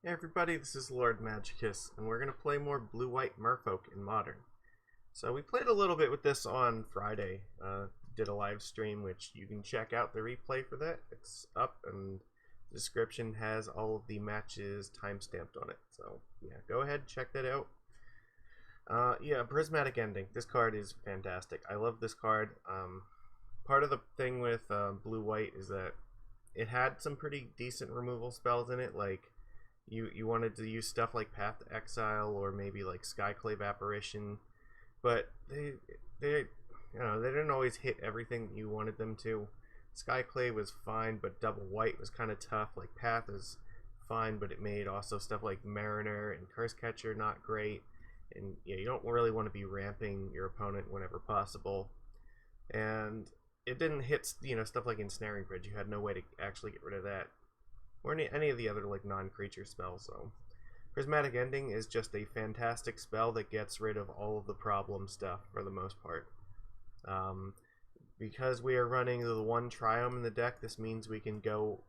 Hey everybody, this is Lord Magicus, and we're going to play more Blue-White Merfolk in Modern. So we played a little bit with this on Friday, did a live stream, which you can check out the replay for that. It's up, and the description has all of the matches timestamped on it. So yeah, go ahead, check that out. Yeah, Prismatic Ending. This card is fantastic. I love this card. Part of the thing with Blue-White is that it had some pretty decent removal spells in it, like you wanted to use stuff like Path to Exile or maybe like Skyclave Apparition, but they didn't always hit everything that you wanted them to. Skyclave was fine, but Double White was kind of tough. Like Path is fine, but it made also stuff like Mariner and Curse Catcher not great. And yeah, you don't really want to be ramping your opponent whenever possible. And it didn't hit, stuff like Ensnaring Bridge. You had no way to actually get rid of that, or any of the other like non-creature spells. So Prismatic Ending is just a fantastic spell that gets rid of all of the problem stuff for the most part. Because we are running the one Triome in the deck, this means we can go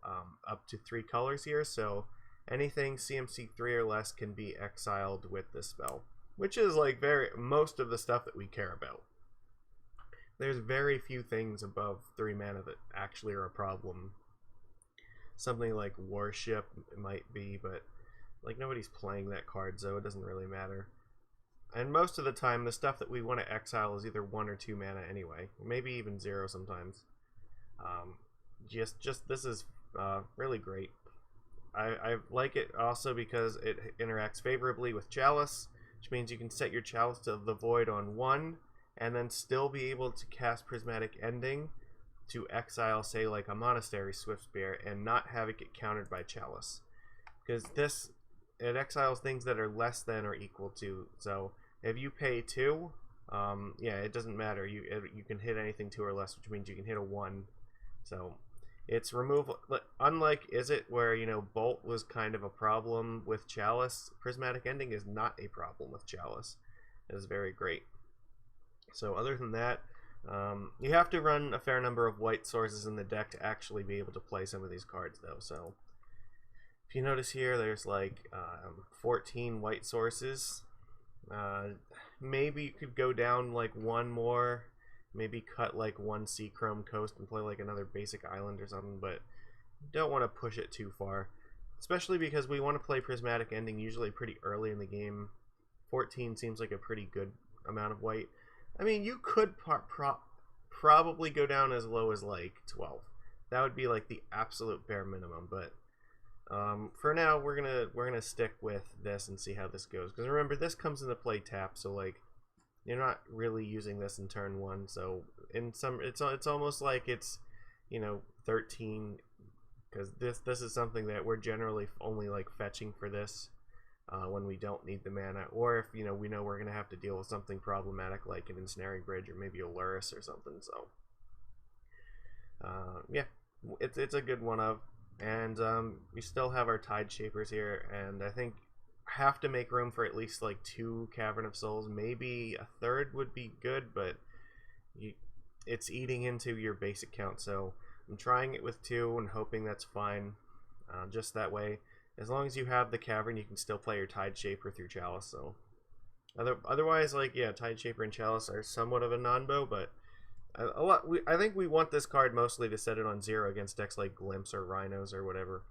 up to 3 colors here, so anything CMC 3 or less can be exiled with this spell, which is like most of the stuff that we care about. There's very few things above 3 mana that actually are a problem. Something like Warship might be, but like nobody's playing that card, so it doesn't really matter. And most of the time, the stuff that we want to exile is either 1 or 2 mana anyway, maybe even 0 sometimes. This is really great. I like it also because it interacts favorably with Chalice, which means you can set your Chalice to the Void on 1, and then still be able to cast Prismatic Ending to exile, say, like a Monastery Swiftspear, and not have it get countered by Chalice. Because it exiles things that are less than or equal to. So if you pay 2, yeah, it doesn't matter. You can hit anything 2 or less, which means you can hit a 1. So it's removal. Unlike Izzet, where Bolt was kind of a problem with Chalice, Prismatic Ending is not a problem with Chalice. It is very great. So other than that, you have to run a fair number of white sources in the deck to actually be able to play some of these cards, though. So if you notice here, there's like 14 white sources. Maybe you could go down like 1 more, maybe cut like 1 Seachrome Coast and play like another basic island or something, but don't want to push it too far, especially because we want to play Prismatic Ending usually pretty early in the game. 14 seems like a pretty good amount of white. I mean, you could probably go down as low as like 12. That would be like the absolute bare minimum. But for now, we're gonna stick with this and see how this goes. Because remember, this comes into play tap, so like you're not really using this in turn 1. So it's almost like it's 13, because this is something that we're generally only like fetching for this. When we don't need the mana, or if we know we're gonna have to deal with something problematic like an Ensnaring Bridge or maybe a Lurrus or something. So yeah, it's a good one of, and we still have our Tide Shapers here, and I think have to make room for at least like 2 Cavern of Souls. Maybe a third would be good, but it's eating into your basic count. So I'm trying it with 2 and hoping that's fine. Just that way, as long as you have the Cavern, you can still play your Tide Shaper through Chalice. So otherwise, like, yeah, Tide Shaper and Chalice are somewhat of a non-bow, but I think we want this card mostly to set it on 0 against decks like Glimpse or Rhinos or whatever.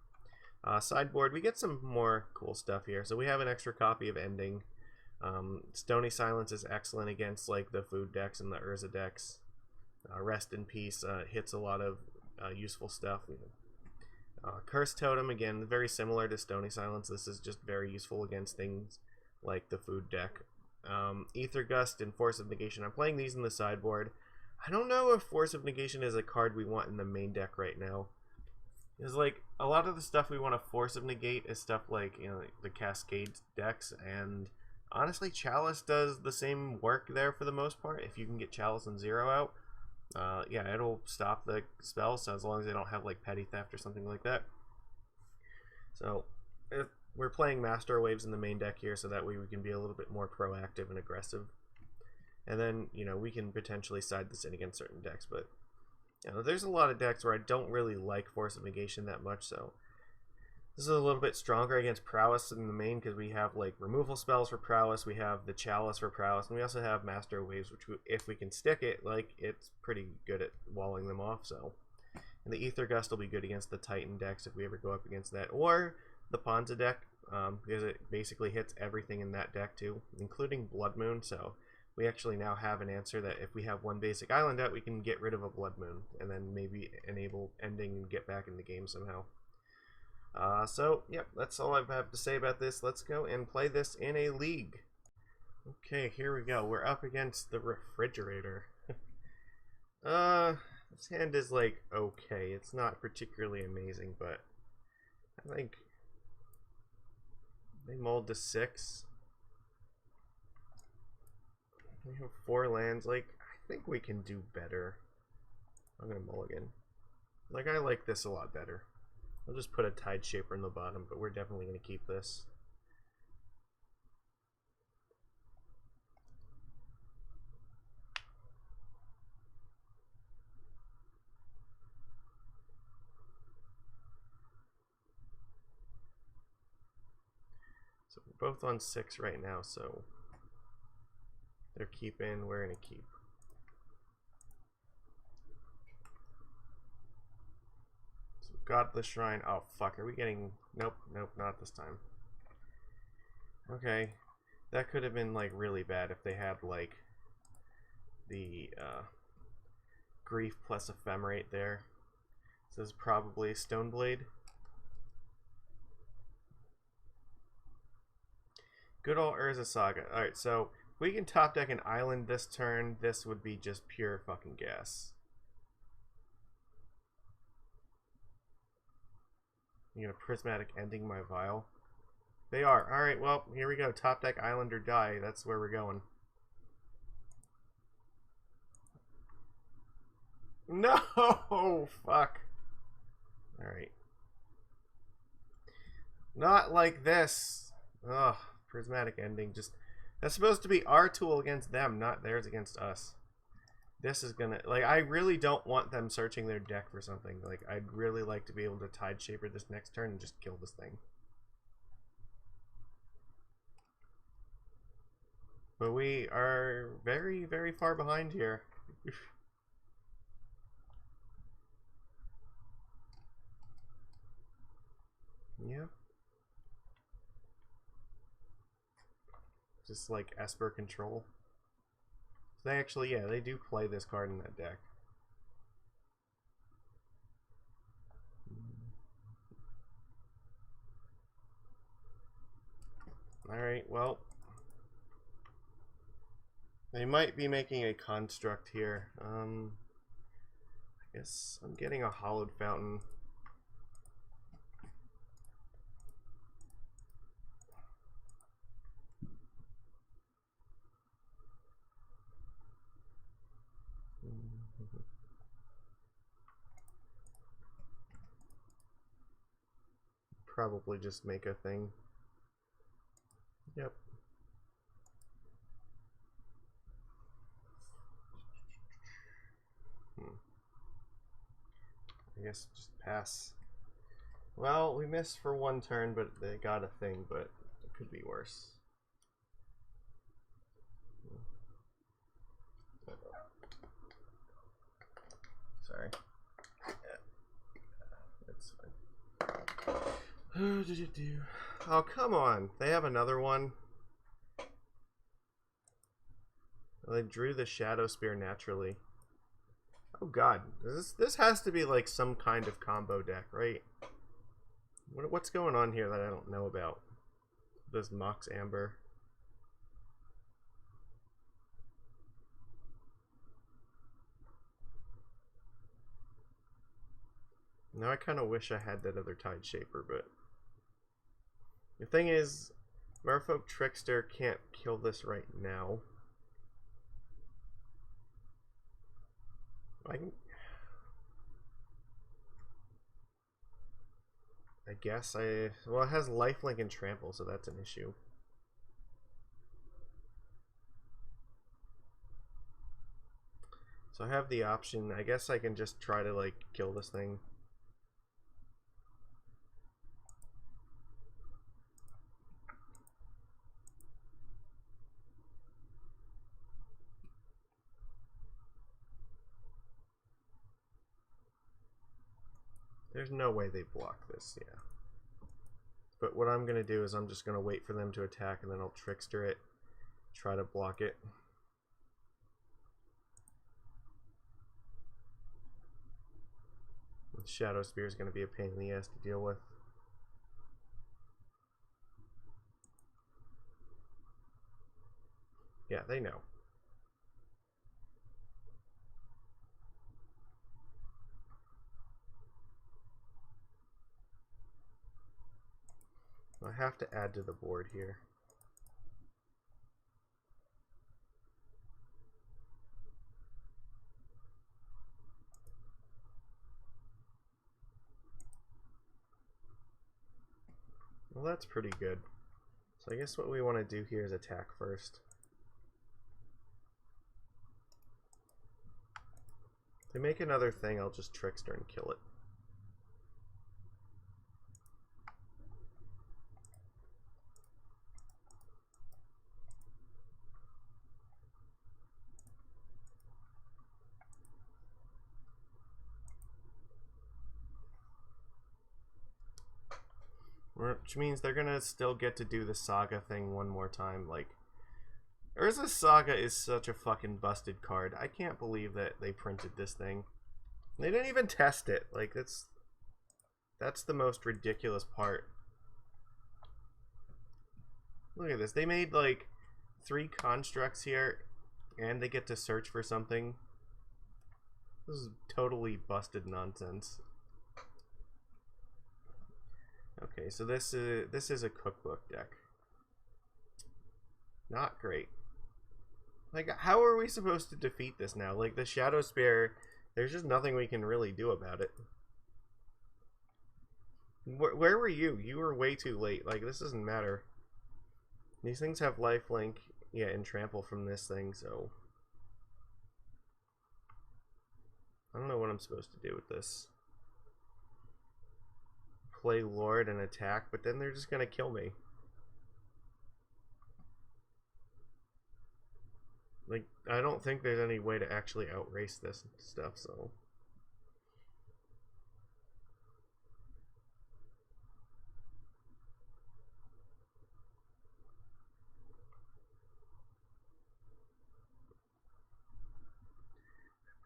Sideboard, we get some more cool stuff here. So we have an extra copy of Ending. Stony Silence is excellent against like the food decks and the Urza decks. Rest in Peace hits a lot of useful stuff. Cursed Totem, again, very similar to Stony Silence. This is just very useful against things like the food deck. Aether Gust and Force of Negation. I'm playing these in the sideboard. I don't know if Force of Negation is a card we want in the main deck right now. It's like a lot of the stuff we want to Force of Negate is stuff like the Cascade decks, and honestly, Chalice does the same work there for the most part. If you can get Chalice and 0 out, yeah, it'll stop the spell, so as long as they don't have like Petty Theft or something like that. So we're playing Master Waves in the main deck here, so that way we can be a little bit more proactive and aggressive. And then we can potentially side this in against certain decks, but there's a lot of decks where I don't really like Force of Negation that much. So This is a little bit stronger against prowess than the main because we have like removal spells for prowess, we have the Chalice for prowess, and we also have Master of Waves, which if we can stick it, like it's pretty good at walling them off. So, and the Aether Gust will be good against the Titan decks if we ever go up against that, or the Ponza deck, because it basically hits everything in that deck too, including Blood Moon. So we actually now have an answer that if we have one basic island out, we can get rid of a Blood Moon and then maybe enable Ending and get back in the game somehow. So, yep, that's all I have to say about this. Let's go and play this in a league. Okay, here we go. We're up against the Refrigerator. This hand is, like, okay. It's not particularly amazing, but I think they mold to 6. We have 4 lands. Like, I think we can do better. I'm gonna mulligan. Like, I like this a lot better. I'll just put a Tide Shaper in the bottom, but we're definitely going to keep this. So we're both on 6 right now, so they're keeping, we're going to keep. Godless Shrine. Oh, fuck. Are we getting... Nope. Nope, not this time. Okay. That could have been, like, really bad if they had, like, the, Grief plus Ephemerate there. This is probably Stoneblade. Good old Urza Saga. Alright, so we can top deck an island this turn. This would be just pure fucking gas. You gonna Prismatic Ending my Vial? They are. Alright, well, here we go. Top deck Island or Die. That's where we're going. No! Fuck. Alright. Not like this. Ugh. Prismatic Ending. Just... That's supposed to be our tool against them, not theirs against us. This is gonna... Like, I really don't want them searching their deck for something. Like, I'd really like to be able to Tide Shaper this next turn and just kill this thing. But we are very, very far behind here. Yeah. Just like Esper control. They actually, yeah, they do play this card in that deck. Alright, well. They might be making a construct here. I guess I'm getting a Hallowed Fountain. Probably just make a thing. Yep. I guess just pass. Well, we missed for one turn, but they got a thing, but it could be worse. Sorry. That's fine. Oh, come on. They have another one. They drew the Shadow Spear naturally. Oh god, this has to be like some kind of combo deck, right? What's going on here that I don't know about? This Mox Amber. Now I kind of wish I had that other Tide Shaper, but the thing is, Merfolk Trickster can't kill this right now. I guess well, it has lifelink and trample, so that's an issue. So I have the option. I guess I can just try to like kill this thing. There's no way they block this, yeah. But what I'm going to do is I'm just going to wait for them to attack and then I'll Trickster it, try to block it. The Shadow Spear is going to be a pain in the ass to deal with. Yeah, they know. I have to add to the board here. Well, that's pretty good. So I guess what we want to do here is attack first. If they make another thing, I'll just Trickster and kill it. Which means they're gonna still get to do the Saga thing one more time. Like, Urza's Saga is such a fucking busted card. I can't believe that they printed this thing. They didn't even test it. Like, that's the most ridiculous part. Look at this. They made like 3 constructs here, and they get to search for something. This is totally busted nonsense. Okay, so this is a cookbook deck. Not great. Like, how are we supposed to defeat this now? Like, the Shadow Spear, there's just nothing we can really do about it. Where were you? You were way too late. Like, this doesn't matter. These things have lifelink, yeah, and trample from this thing, so I don't know what I'm supposed to do with this. Play Lord and attack, but then they're just gonna kill me. Like, I don't think there's any way to actually outrace this stuff, so.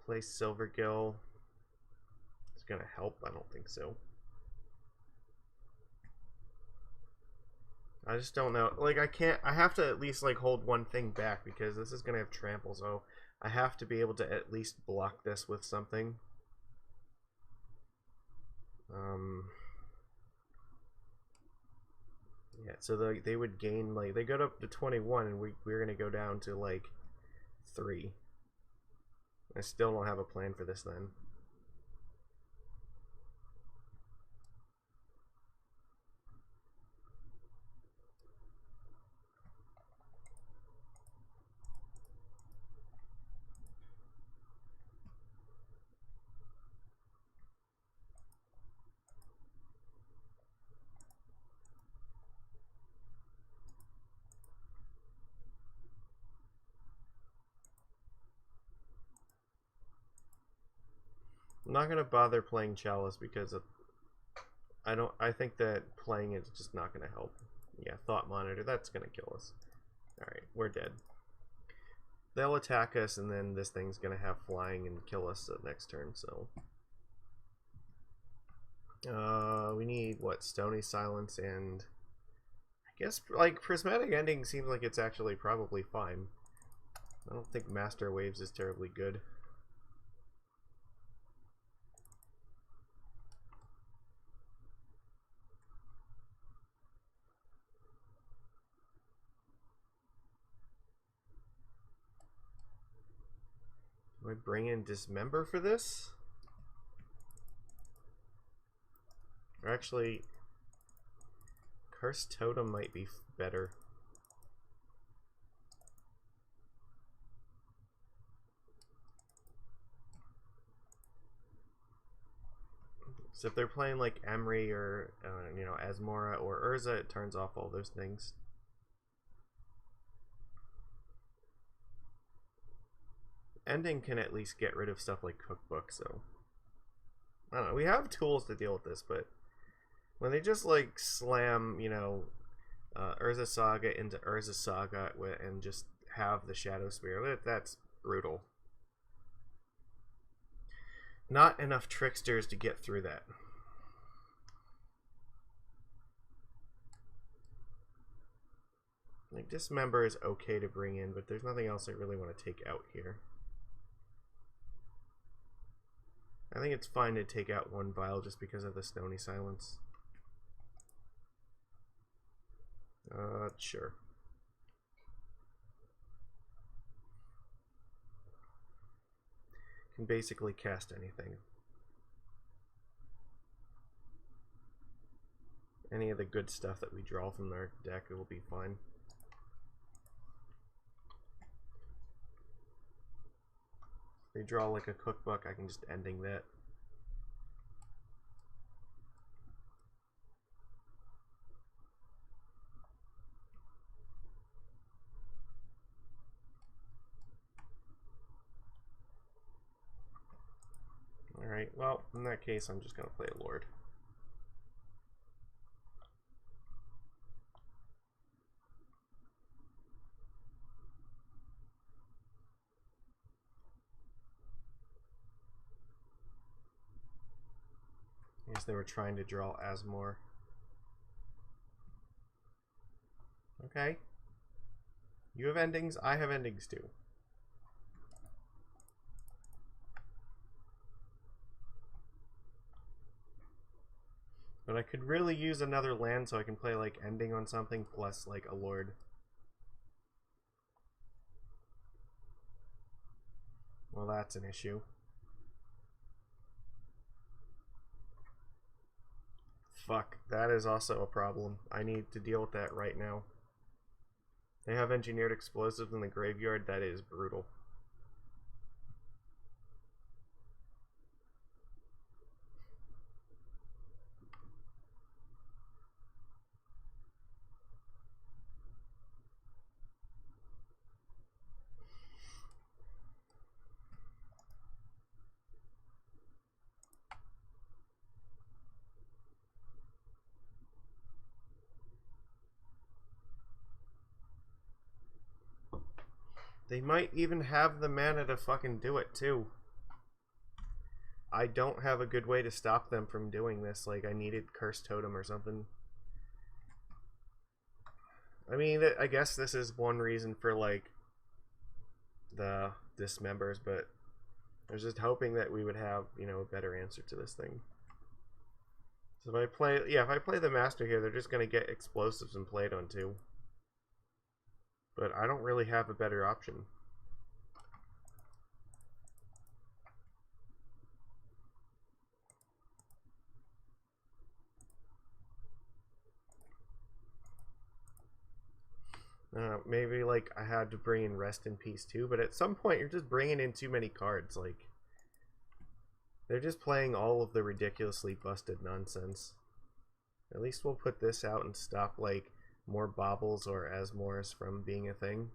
Play Silvergill. It's gonna help? I don't think so. I just don't know. Like, I have to at least, like, hold one thing back because this is going to have trample, so I have to be able to at least block this with something. Yeah, so they would gain, like, they go up to 21, and we're going to go down to, like, 3. I still don't have a plan for this then. I'm not gonna bother playing Chalice because I think that playing it is just not gonna help. Yeah, Thought Monitor, that's gonna kill us. Alright, we're dead. They'll attack us and then this thing's gonna have flying and kill us the next turn, so. We need what, Stony Silence, and I guess like Prismatic Ending seems like it's actually probably fine. I don't think Master Waves is terribly good. Do I bring in Dismember for this? Or actually, Cursed Totem might be better. So if they're playing like Emry or you know, Asmora or Urza, it turns off all those things. Ending can at least get rid of stuff like Cookbook, so I don't know. We have tools to deal with this, but when they just like slam, you know, Urza Saga into Urza Saga and just have the Shadow Spear, that's brutal. Not enough tricksters to get through that. Like, Dismember is okay to bring in, but there's nothing else I really want to take out here. I think it's fine to take out one vial just because of the Stony Silence. Sure. Can basically cast anything. Any of the good stuff that we draw from their deck will be fine. If they draw like a cookbook, I can just ending that. Alright, well, in that case, I'm just going to play a Lord. I guess they were trying to draw Asmore. Okay. You have endings, I have endings too. But I could really use another land so I can play like ending on something plus like a Lord. Well, that's an issue. Fuck, that is also a problem. I need to deal with that right now. They have engineered explosives in the graveyard. That is brutal. They might even have the mana to fucking do it too. I don't have a good way to stop them from doing this. Like, I needed Cursed Totem or something. I mean, I guess this is one reason for, like, the Dismembers, but I was just hoping that we would have, you know, a better answer to this thing. So if I play, yeah, if I play the Master here, they're just going to get explosives and play it on two. But I don't really have a better option. Maybe like I had to bring in Rest in Peace too, but at some point you're just bringing in too many cards. Like, they're just playing all of the ridiculously busted nonsense. At least we'll put this out and stop like more Baubles or Asmores from being a thing.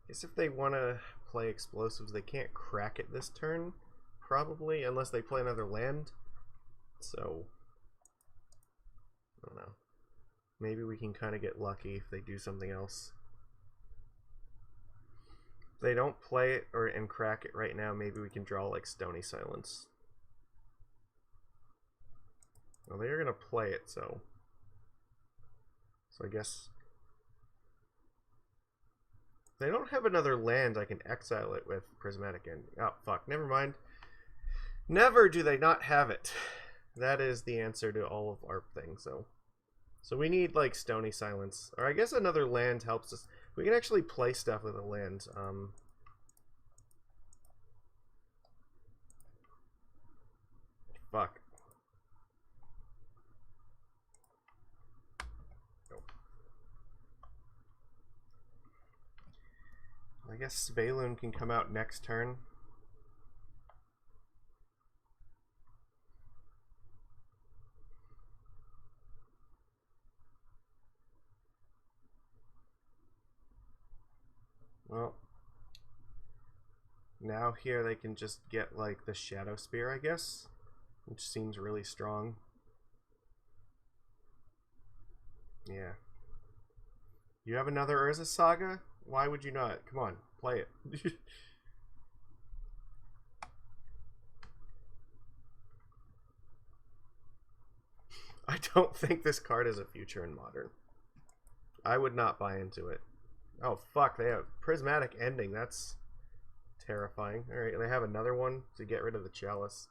I guess if they want to play explosives, they can't crack it this turn, probably, unless they play another land. So, I don't know. Maybe we can kind of get lucky if they do something else. If they don't play it and crack it right now, maybe we can draw like Stony Silence. Well, they're going to play it, so I guess if they don't have another land, I can exile it with Prismatic Ending. Oh, fuck. Never mind. Never do they not have it. That is the answer to all of our things, so we need, like, Stony Silence. Or I guess another land helps us. We can actually play stuff with a land. Fuck. I guess Svyelun can come out next turn. Well, now here they can just get like the Shadow Spear, I guess, which seems really strong. Yeah. You have another Urza Saga? Why would you not? Come on, play it. I don't think this card is a future in Modern. I would not buy into it. Oh, fuck, they have Prismatic Ending. That's terrifying. Alright, they have another one to get rid of the Chalice.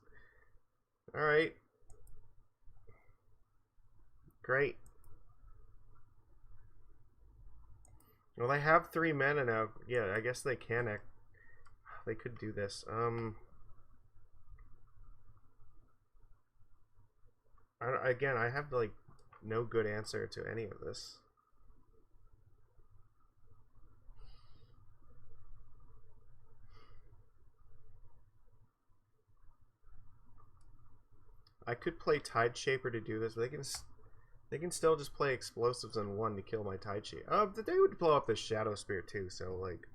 Alright. Great. Well, they have 3 mana now. Yeah, I guess they can. They could do this. Again, I have like no good answer to any of this. I could play Tide Shaper to do this, but they can still just play explosives on 1 to kill my Tide Shaper. They would blow up the Shadow Spear too, so like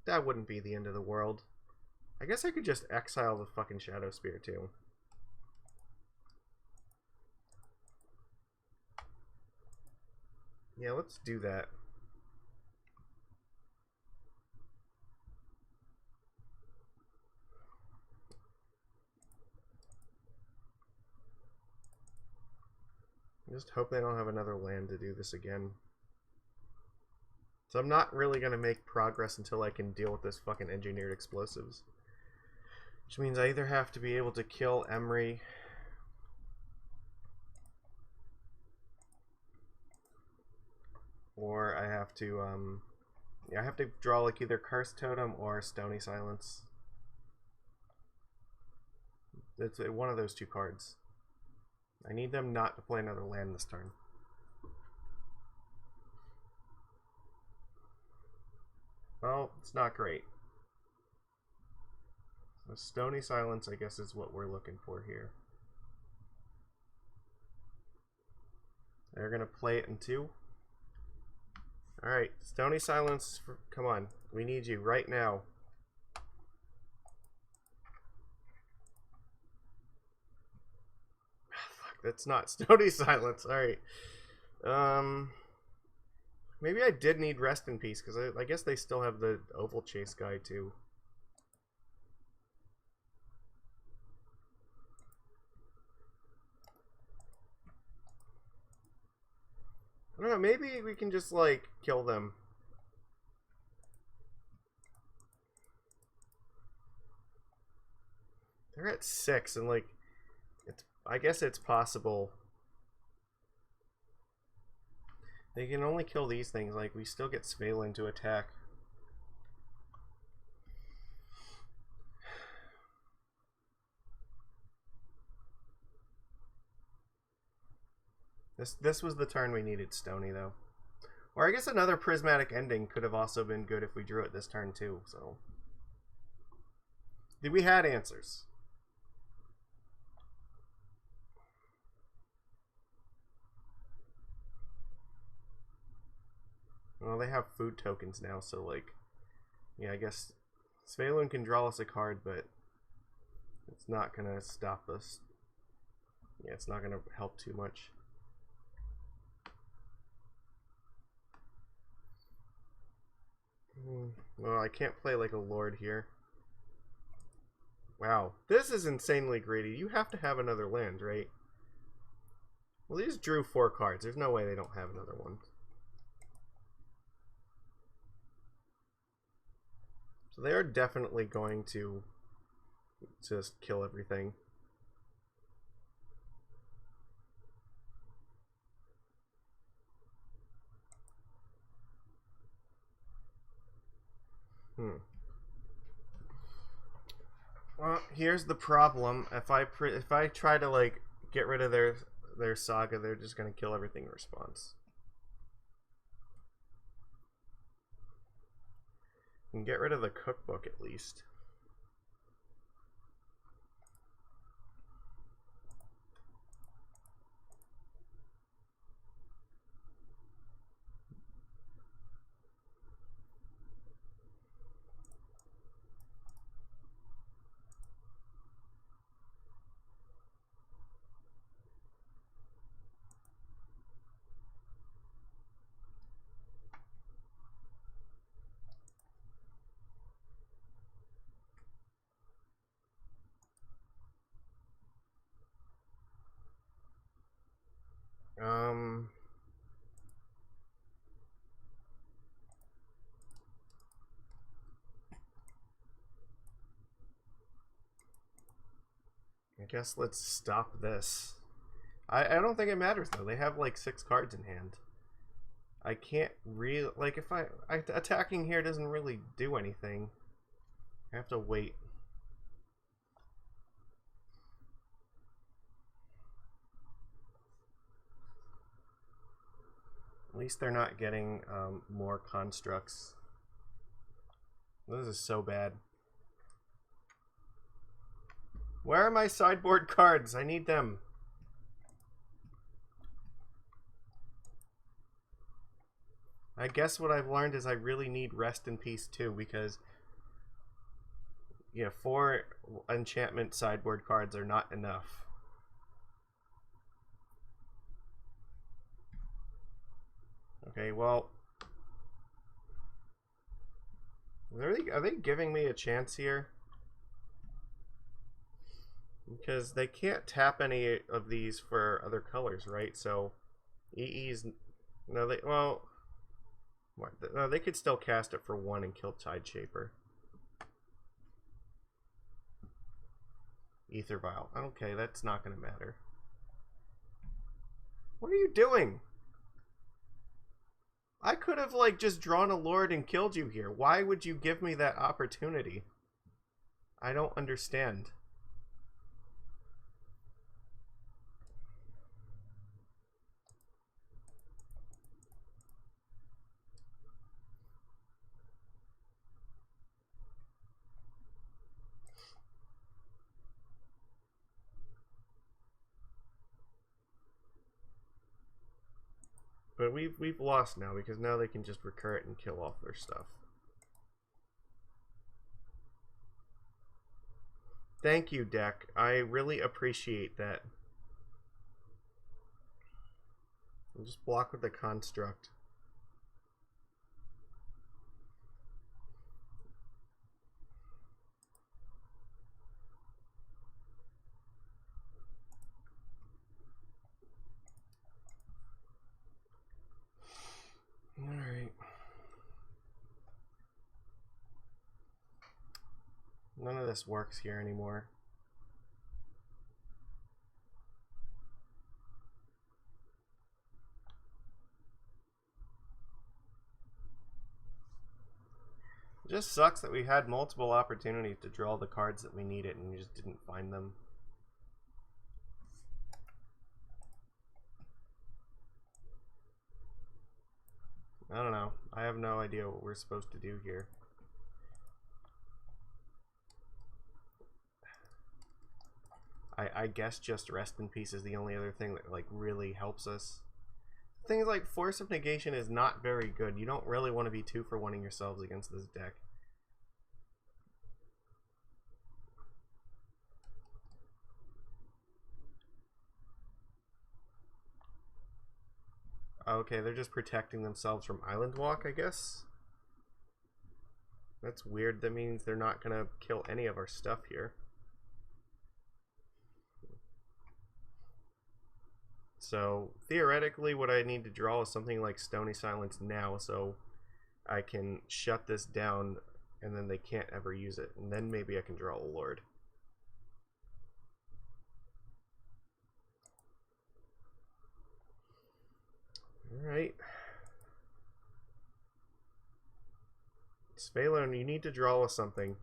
that wouldn't be the end of the world. I guess I could just exile the fucking Shadow Spear too. Yeah, let's do that. Just hope they don't have another land to do this again. So I'm not really going to make progress until I can deal with this fucking engineered explosives. Which means I either have to be able to kill Emery, or I have to draw like either Cursed Totem or Stony Silence. It's one of those 2 cards. I need them not to play another land this turn. Well, it's not great. So Stony Silence, I guess, is what we're looking for here. They're going to play it in 2. Alright, Stony Silence, come on. We need you right now. Fuck, that's not Stony Silence. Alright. Maybe I did need Rest in Peace, because I guess they still have the Oval Chase guy, too. I don't know, maybe we can just, like, kill them. They're at 6, and, like, I guess it's possible. They can only kill these things, like, we still get Svyelun to attack. This was the turn we needed Stony, though. Or I guess another Prismatic Ending could have also been good if we drew it this turn, too, so. We had answers. Well, they have food tokens now, so, like, yeah, I guess Svyelun can draw us a card, but it's not going to stop us. Yeah, it's not going to help too much. Well, I can't play like a Lord here. Wow, this is insanely greedy. You have to have another land, right? Well, they just drew 4 cards. There's no way they don't have another one. So they are definitely going to just kill everything. Well, here's the problem. If I try to like get rid of their saga, they're just gonna kill everything in response. And get rid of the cookbook at least. guess let's stop this. I don't think it matters though. They have like 6 cards in hand. I can't really, like, if attacking here doesn't really do anything. I have to wait. At least they're not getting more constructs. This is so bad. Where are my sideboard cards? I need them. I guess what I've learned is I really need Rest in Peace too, because 4 enchantment sideboard cards are not enough. Okay, well, are they giving me a chance here? Because they can't tap any of these for other colors, right? So EE's no, they could still cast it for 1 and kill Tideshaper. Aether Vial. Okay, that's not going to matter. What are you doing? I could have, like, just drawn a Lord and killed you here. Why would you give me that opportunity? I don't understand. But we've lost now, because now they can just recur it and kill off their stuff. Thank you, deck. I really appreciate that. I'll just block with the construct. Alright. None of this works here anymore. It just sucks that we had multiple opportunities to draw the cards that we needed and we just didn't find them. I don't know. I have no idea what we're supposed to do here. I guess just Rest in Peace is the only other thing that, like, really helps us. Things like Force of Negation is not very good. You don't really want to be 2-for-1ing yourselves against this deck. Okay, they're just protecting themselves from Island Walk, I guess. That's weird. That means they're not gonna kill any of our stuff here. So theoretically what I need to draw is something like Stony Silence now, so I can shut this down and then they can't ever use it, and then maybe I can draw a Lord. Alright. Svyelun, you need to draw us something.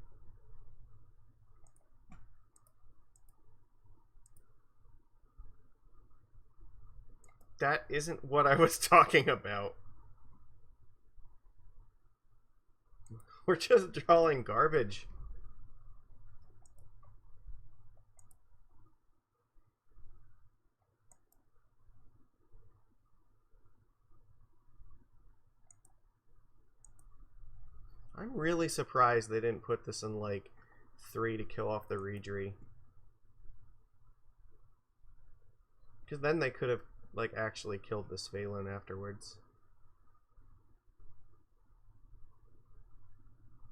That isn't what I was talking about. We're just drawing garbage. I'm really surprised they didn't put this in, like, 3 to kill off the Reejerey. Because then they could have, like, actually killed the Svyelun afterwards.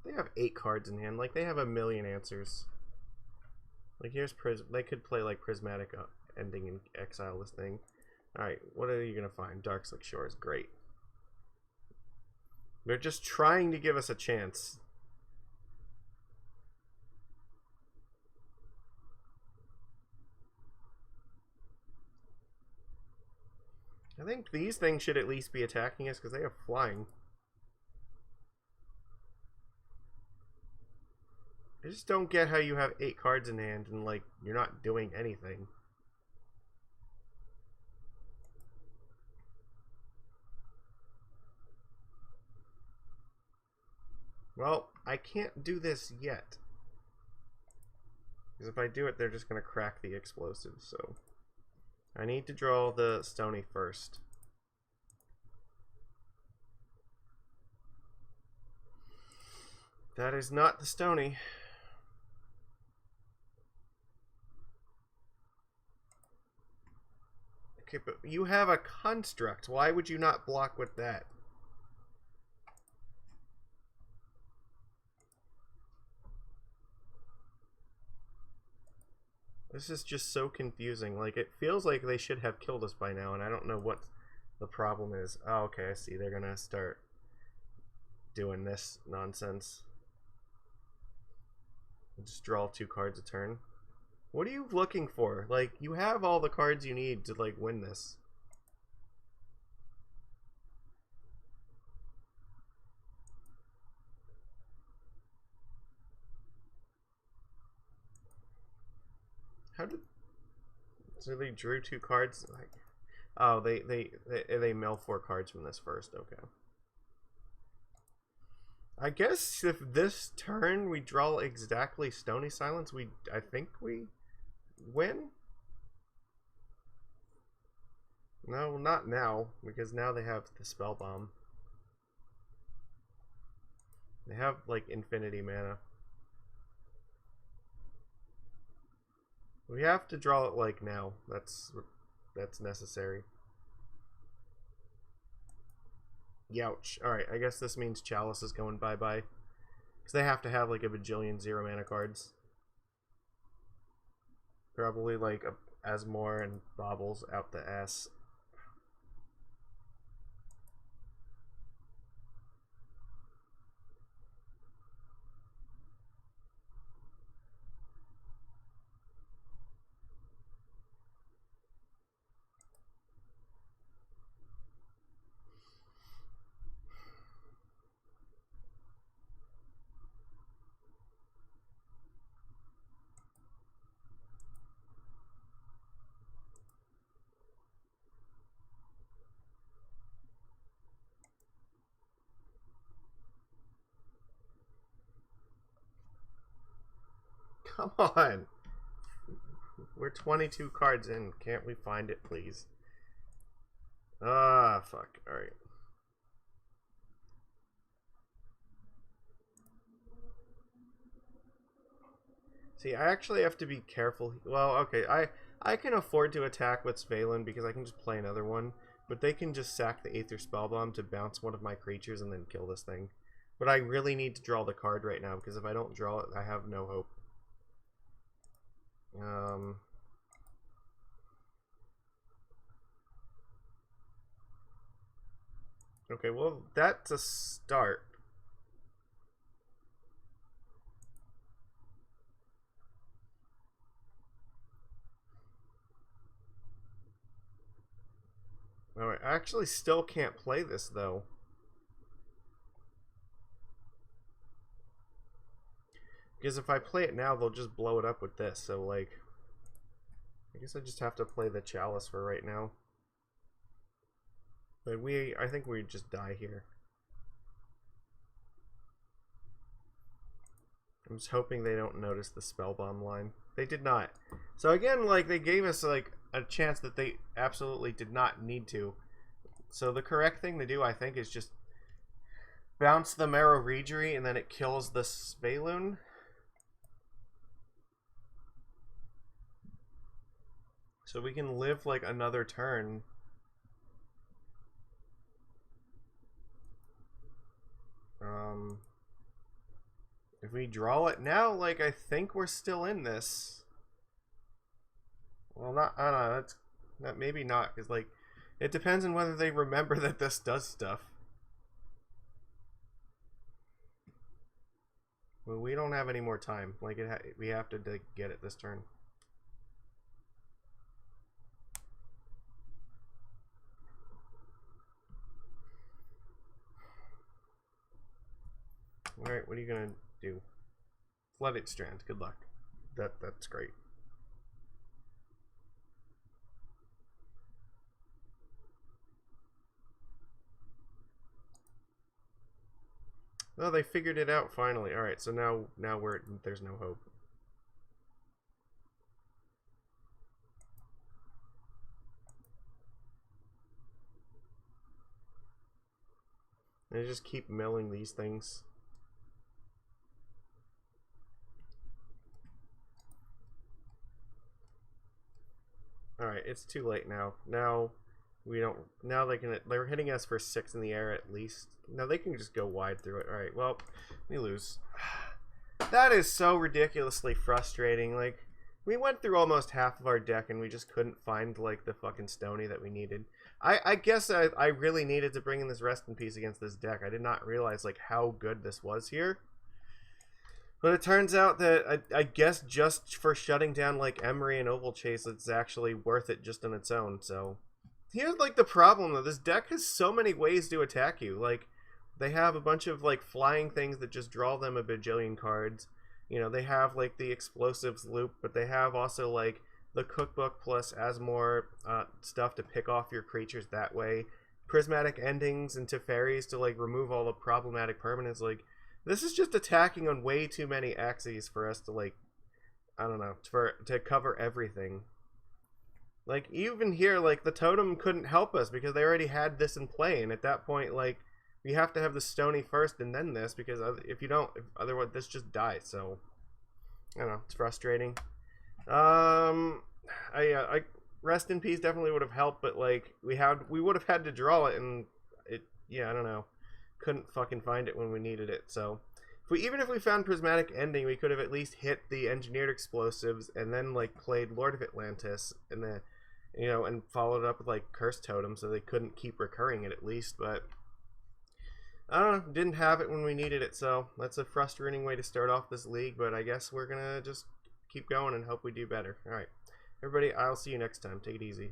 They have 8 cards in hand. Like, they have a million answers. Like, here's they could play, like, Prismatic Ending and exile this thing. Alright, what are you gonna find? Darkslick Shores. Great. They're just trying to give us a chance. I think these things should at least be attacking us because they have flying. I just don't get how you have 8 cards in hand and, like, you're not doing anything. Well, I can't do this yet. Because if I do it, they're just going to crack the explosives, so... I need to draw the Stony first. That is not the Stony. Okay, but you have a construct. Why would you not block with that? This is just so confusing. Like, it feels like they should have killed us by now, and I don't know what the problem is. Oh, okay, I see. They're gonna start doing this nonsense. Just draw 2 cards a turn. What are you looking for? Like, you have all the cards you need to, like, win this. How did... So they drew 2 cards? Like, oh, they mill 4 cards from this first. Okay. I guess if this turn we draw exactly Stony Silence, I think we win? No, not now, because now they have the Spell Bomb. They have, like, infinity mana. We have to draw it, like, now. That's necessary. Youch. Alright, I guess this means Chalice is going bye-bye. Because they have to have, like, a bajillion 0 mana cards. Probably, like, Asmore and Baubles out the ass. Come on! We're 22 cards in. Can't we find it, please? Ah, fuck. Alright. See, I actually have to be careful. Well, okay, I can afford to attack with Svyelun because I can just play another one. But they can just sack the Aether Spellbomb to bounce one of my creatures and then kill this thing. But I really need to draw the card right now because if I don't draw it, I have no hope. Okay, well, that's a start. Alright, I actually still can't play this, though. Because if I play it now, they'll just blow it up with this, so, like... I guess I just have to play the Chalice for right now. But I think we just die here. I'm just hoping they don't notice the Spellbomb line. They did not. So again, like, they gave us, like, a chance that they absolutely did not need to. So the correct thing to do, I think, is just bounce the Merrow Reejerey and then it kills the Svyelun. So we can live, like, another turn. If we draw it now, like, I think we're still in this. Well, not, I don't know, that maybe not, because, like, it depends on whether they remember that this does stuff. Well, we don't have any more time. Like, we have to get it this turn. Alright, what are you gonna do? Flooded Strand, good luck. That's great. Oh, they figured it out finally. Alright, so now there's no hope. And I just keep milling these things. Alright, it's too late now. Now we don't. Now they're hitting us for 6 in the air at least. Now they can just go wide through it. Alright, well, we lose. That is so ridiculously frustrating. Like, we went through almost half of our deck and we just couldn't find, like, the fucking Stony that we needed. I guess I really needed to bring in this Rest in Peace against this deck. I did not realize, like, how good this was here. But it turns out that I guess just for shutting down, like, Emery and Oval Chase, it's actually worth it just on its own, so... Here's, like, the problem, though. This deck has so many ways to attack you. Like, they have a bunch of, like, flying things that just draw them a bajillion cards. You know, they have, like, the Explosives loop, but they have also, like, the Cookbook plus Asmore stuff to pick off your creatures that way. Prismatic Endings and Teferis to, like, remove all the problematic permanents. Like, this is just attacking on way too many axes for us to, like, I don't know, to cover everything. Like, even here, like, the Totem couldn't help us because they already had this in play, and at that point, like, we have to have the Stony first and then this, because if you don't, otherwise this just dies, so, I don't know, it's frustrating. I Rest in Peace definitely would have helped, but, like, we would have had to draw it, and yeah, I don't know, couldn't fucking find it when we needed it, so... Even if we found Prismatic Ending, we could have at least hit the Engineered Explosives, and then, like, played Lord of Atlantis, and then, you know, and followed it up with, like, Cursed Totem, so they couldn't keep recurring it at least, but... I don't know, didn't have it when we needed it, so that's a frustrating way to start off this league, but I guess we're gonna just keep going and hope we do better. Alright, everybody, I'll see you next time. Take it easy.